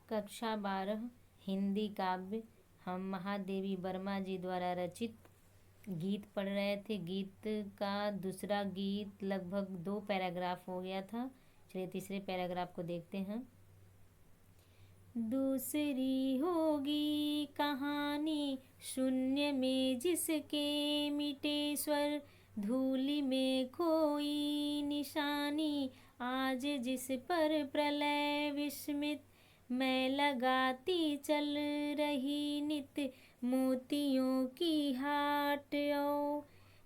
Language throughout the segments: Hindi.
कक्षा 12 हिंदी काव्य। हम महादेवी वर्मा जी द्वारा रचित गीत पढ़ रहे थे। गीत का दूसरा गीत लगभग 2 पैराग्राफ हो गया था। चलिए तीसरे पैराग्राफ को देखते हैं। दूसरी होगी कहानी शून्य में जिसके मिटे स्वर, धूलि में खोई निशानी, आज जिस पर प्रलय विस्मित, मैं लगाती चल रही नित, मोतियों की हाट ओ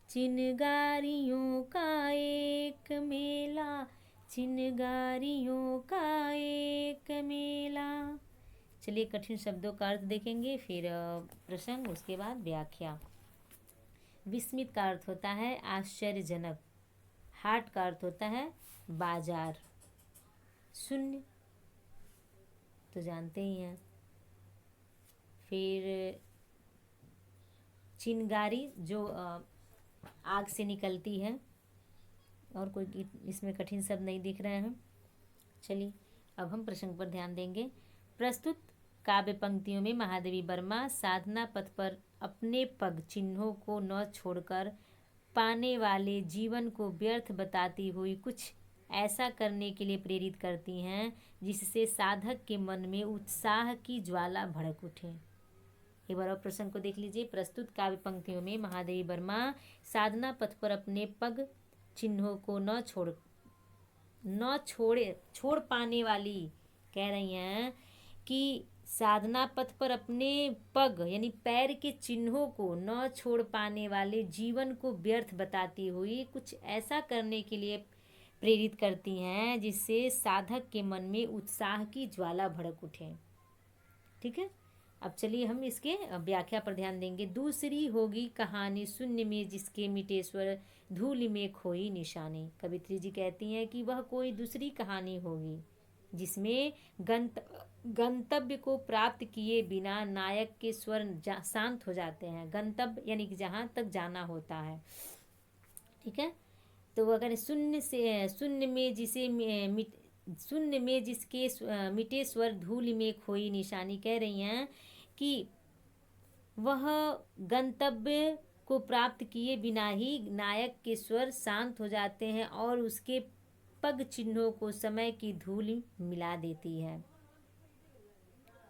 चिनगारियों का एक मेला, चिनगारियों का एक मेला। चलिए कठिन शब्दों का अर्थ देखेंगे, फिर प्रसंग, उसके बाद व्याख्या। विस्मित का अर्थ होता है आश्चर्यजनक। हाट का अर्थ होता है बाजार। शून्य तो जानते ही हैं। फिर चिनगारी जो आग से निकलती है। और कोई इसमें कठिन शब्द नहीं दिख रहे हैं। चलिए अब हम प्रसंग पर ध्यान देंगे। प्रस्तुत काव्य पंक्तियों में महादेवी वर्मा साधना पथ पर अपने पग चिन्हों को न छोड़कर पाने वाले जीवन को व्यर्थ बताती हुई कुछ ऐसा करने के लिए प्रेरित करती हैं जिससे साधक के मन में उत्साह की ज्वाला भड़क उठे। एक बार और प्रसंग को देख लीजिए। प्रस्तुत काव्य पंक्तियों में महादेवी वर्मा साधना पथ पर अपने पग चिन्हों को छोड़ पाने वाली कह रही हैं कि साधना पथ पर अपने पग यानी पैर के चिन्हों को न छोड़ पाने वाले जीवन को व्यर्थ बताती हुई कुछ ऐसा करने के लिए प्रेरित करती हैं जिससे साधक के मन में उत्साह की ज्वाला भड़क उठे। ठीक है, अब चलिए हम इसके व्याख्या पर ध्यान देंगे। दूसरी होगी कहानी शून्य में जिसके मिटे स्वर, धूलि में खोई निशानी। कवित्री जी कहती हैं कि वह कोई दूसरी कहानी होगी जिसमें गंतव्य को प्राप्त किए बिना नायक के स्वर शांत हो जाते हैं। गंतव्य यानी कि जहाँ तक जाना होता है। ठीक है, तो अगर शून्य में जिसके मिटे स्वर, धूलि में खोई निशानी, कह रही हैं कि वह गंतव्य को प्राप्त किए बिना ही नायक के स्वर शांत हो जाते हैं और उसके पग चिन्हों को समय की धूल मिला देती है।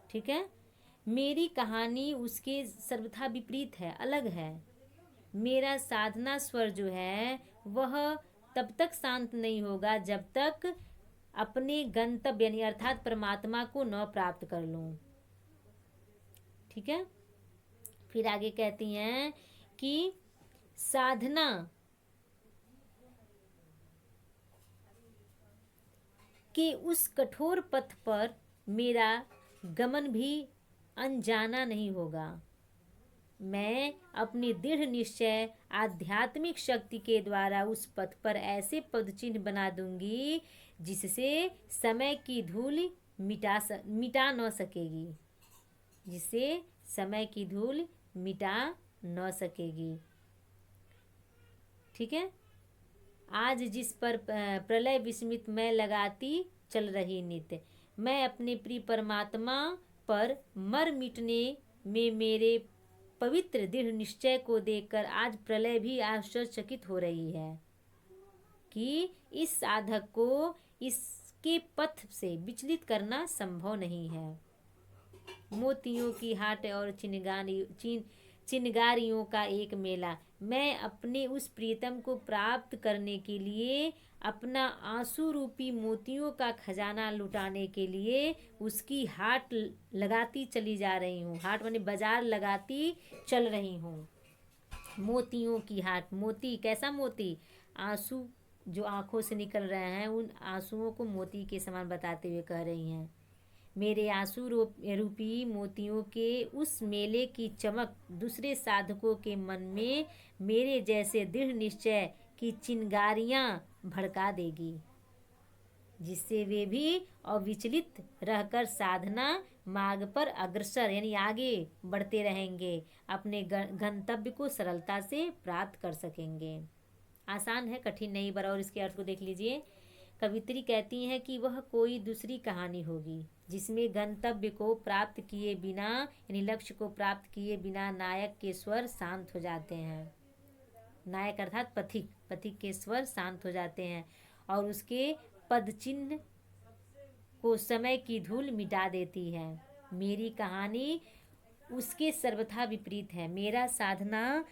ठीक है, मेरी कहानी उसके सर्वथा विपरीत है, अलग है। मेरा साधना स्वर जो है वह तब तक शांत नहीं होगा जब तक अपने गंतव्य यानी अर्थात परमात्मा को न प्राप्त कर लूं। ठीक है, फिर आगे कहती हैं कि साधना के उस कठोर पथ पर मेरा गमन भी अनजाना नहीं होगा। मैं अपनी दृढ़ निश्चय आध्यात्मिक शक्ति के द्वारा उस पथ पर ऐसे पदचिन्ह बना दूंगी जिससे समय की धूल मिटा न सकेगी, जिससे समय की धूल मिटा न सकेगी। ठीक है, आज जिस पर प्रलय विस्मित मैं लगाती चल रही नित्य, मैं अपने प्रिय परमात्मा पर मर मिटने में मेरे पवित्र दृढ़ निश्चय को देखकर आज प्रलय भी आश्चर्यचकित हो रही है कि इस साधक को इसके पथ से विचलित करना संभव नहीं है। मोतियों की हाट और चिनगारियों का एक मेला। मैं अपने उस प्रीतम को प्राप्त करने के लिए अपना आंसू रूपी मोतियों का खजाना लुटाने के लिए उसकी हाट लगाती चली जा रही हूँ। हाट माने बाजार लगाती चल रही हूँ। मोतियों की हाट, मोती कैसा मोती? आंसू जो आंखों से निकल रहे हैं उन आंसुओं को मोती के समान बताते हुए कह रही हैं। मेरे आंसू रूपी मोतियों के उस मेले की चमक दूसरे साधकों के मन में मेरे जैसे दृढ़ निश्चय की चिनगारियां भड़का देगी, जिससे वे भी अविचलित रहकर साधना मार्ग पर अग्रसर यानी आगे बढ़ते रहेंगे, अपने गंतव्य को सरलता से प्राप्त कर सकेंगे। आसान है, कठिन नहीं। बार और इसके अर्थ को देख लीजिए। कवित्री कहती हैं कि वह कोई दूसरी कहानी होगी जिसमें गंतव्य को प्राप्त किए बिना यानी लक्ष्य को प्राप्त किए बिना नायक के स्वर शांत हो जाते हैं। नायक अर्थात पथिक, पथिक के स्वर शांत हो जाते हैं और उसके पद चिन्ह को समय की धूल मिटा देती है। मेरी कहानी उसके सर्वथा विपरीत है। मेरा साधना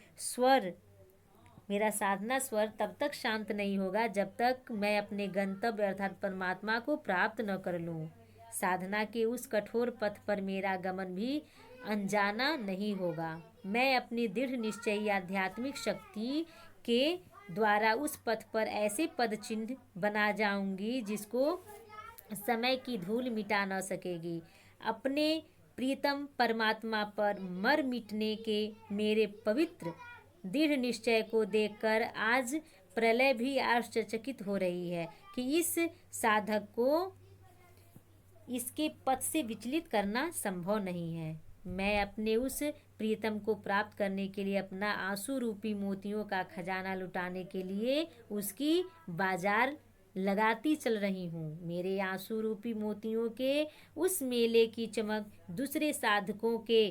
स्वर तब तक शांत नहीं होगा जब तक मैं अपने गंतव्य अर्थात परमात्मा को प्राप्त न कर लूं। साधना के उस कठोर पथ पर मेरा गमन भी अनजाना नहीं होगा। मैं अपनी दृढ़ निश्चयी आध्यात्मिक शक्ति के द्वारा उस पथ पर ऐसे पद चिन्ह बना जाऊंगी जिसको समय की धूल मिटा न सकेगी। अपने प्रीतम परमात्मा पर मर मिटने के मेरे पवित्र दृढ़ निश्चय को देखकर आज प्रलय भी आश्चर्यचकित हो रही है कि इस साधक को इसके पथ से विचलित करना संभव नहीं है। मैं अपने उस प्रीतम को प्राप्त करने के लिए अपना आंसू रूपी मोतियों का खजाना लुटाने के लिए उसकी बाजार लगाती चल रही हूँ। मेरे आंसू रूपी मोतियों के उस मेले की चमक दूसरे साधकों के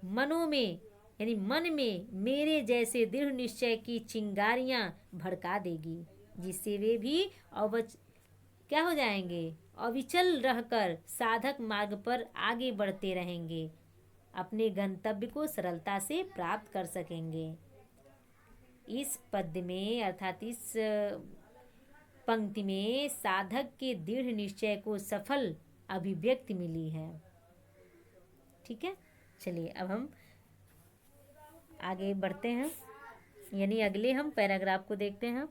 मनों में यानी मन में मेरे जैसे दृढ़ निश्चय की चिंगारियां भड़का देगी, जिससे वे भी क्या हो जाएंगे, अविचल रहकर साधक मार्ग पर आगे बढ़ते रहेंगे, अपने गंतव्य को सरलता से प्राप्त कर सकेंगे। इस पद्य में अर्थात इस पंक्ति में साधक के दृढ़ निश्चय को सफल अभिव्यक्ति मिली है। ठीक है, चलिए अब हम आगे बढ़ते हैं, यानी अगले हम पैराग्राफ को देखते हैं।